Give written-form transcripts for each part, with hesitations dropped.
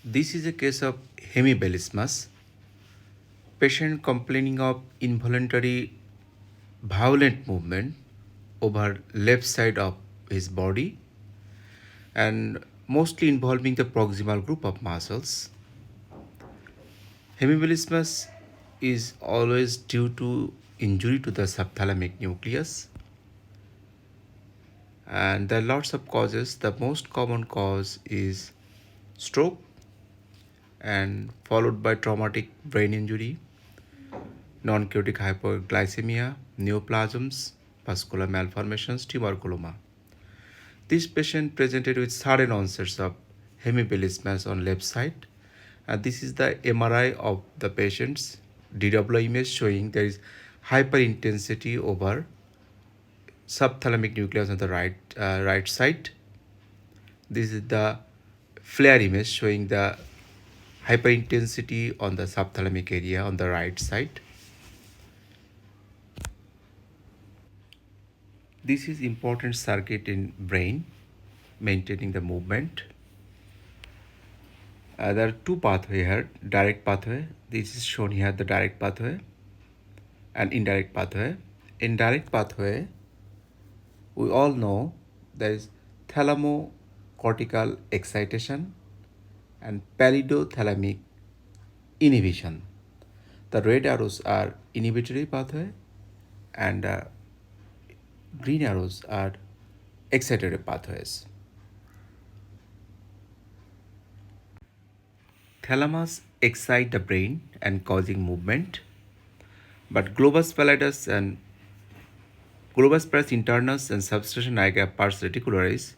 This is a case of hemiballismus, patient complaining of involuntary violent movement over left side of his body and mostly involving the proximal group of muscles. Hemiballismus is always due to injury to the subthalamic nucleus, and there are lots of causes. The most common cause is stroke and followed by traumatic brain injury, non-chaotic hypoglycemia, neoplasms, vascular malformations, tuberculoma. This patient presented with sudden onsets of hemiballismus on left side, and this is the MRI of the patient's DW image showing there is hyperintensity over subthalamic nucleus on the right side. This is the FLAIR image showing the hyperintensity on the subthalamic area on the right side. This is important circuit in brain maintaining the movement. There are two pathways here, direct pathway. This is shown here, the direct pathway and indirect pathway. In direct pathway, we all know there is thalamocortical excitation and pallido-thalamic inhibition. The red arrows are inhibitory pathway and green arrows are excitatory pathways. Thalamus excite the brain and causing movement, but globus pallidus and globus pars internus and substation nigra pars reticularis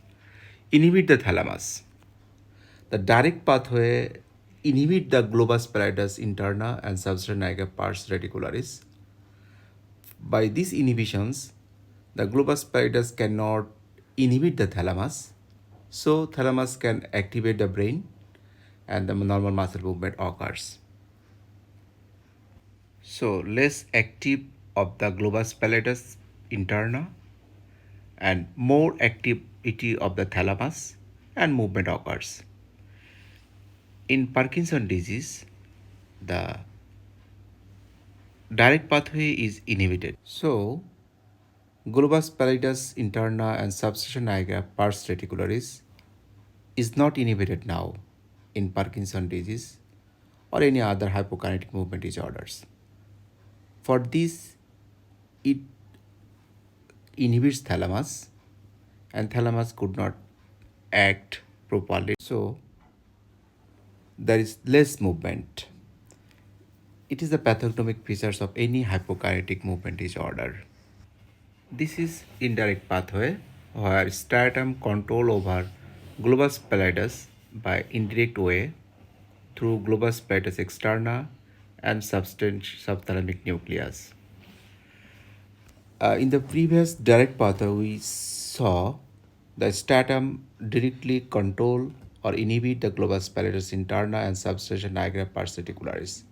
inhibit the thalamus. The direct pathway inhibit the globus pallidus interna and substation nigra pars reticularis. By these inhibitions, the globus pallidus cannot inhibit the thalamus, so thalamus can activate the brain and the normal muscle movement occurs. So less active of the globus pallidus interna and more activity of the thalamus and movement occurs. In Parkinson disease, the direct pathway is inhibited. So globus pallidus interna and substation nigra pars reticularis is not inhibited now in Parkinson disease or any other hypokinetic movement disorders. For this, it inhibits thalamus and thalamus could not act properly. So there is less movement. It is the pathognomic features of any hypokinetic movement disorder. This is indirect pathway where striatum control over globus pallidus by indirect way through globus pallidus externa and subthalamic nucleus. In the previous direct pathway, we saw the striatum directly control or inhibit the globus pallidus interna and substation nigra pars reticularis.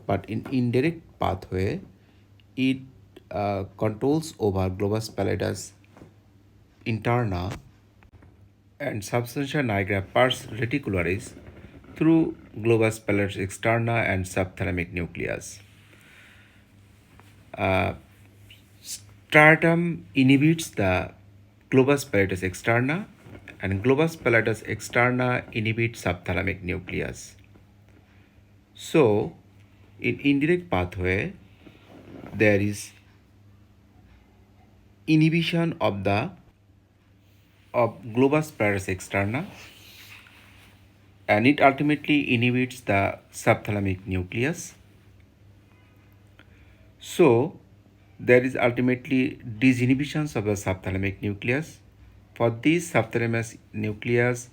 But in indirect pathway, it controls over globus pallidus interna and substantia nigra pars reticularis through globus pallidus externa and subthalamic nucleus. Striatum inhibits the globus pallidus externa and globus pallidus externa inhibits subthalamic nucleus. So, in indirect pathway, there is inhibition of globus pallidus externa and it ultimately inhibits the subthalamic nucleus. So there is ultimately disinhibitions of the subthalamic nucleus. For this subthalamus nucleus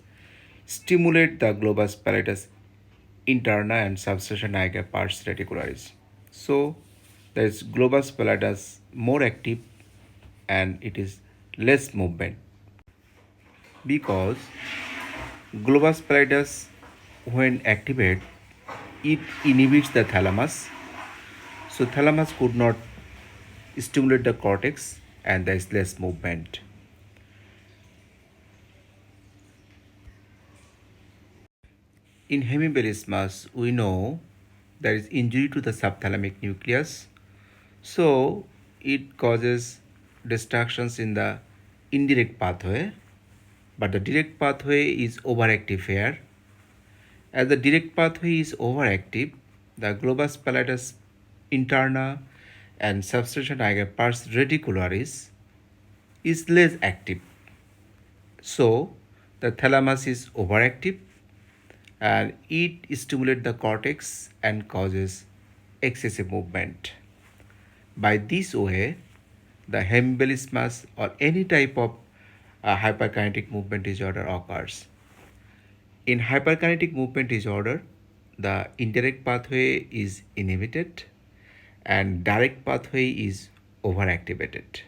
stimulate the globus pallidus interna and substation nigra pars reticularis. So there is globus pallidus more active and it is less movement because globus pallidus when activated it inhibits the thalamus, so thalamus could not stimulate the cortex and there is less movement. In hemiballismus, we know there is injury to the subthalamic nucleus, so it causes distractions in the indirect pathway, but the direct pathway is overactive here. As the direct pathway is overactive, the globus pallidus interna and substation nigra pars reticularis is less active. So the thalamus is overactive and it stimulates the cortex and causes excessive movement. By this way, the hemiballismus or any type of hyperkinetic movement disorder occurs. In hyperkinetic movement disorder, the indirect pathway is inhibited and direct pathway is overactivated.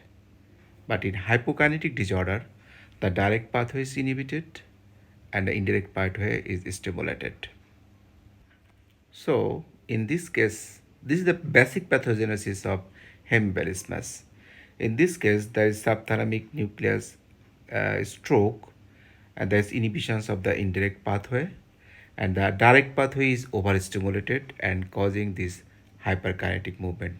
But in hypokinetic disorder, the direct pathway is inhibited and the indirect pathway is stimulated. So, in this case, this is the basic pathogenesis of hemiballismus. In this case, there is subthalamic nucleus stroke, and there is inhibitions of the indirect pathway, and the direct pathway is overstimulated and causing this hyperkinetic movement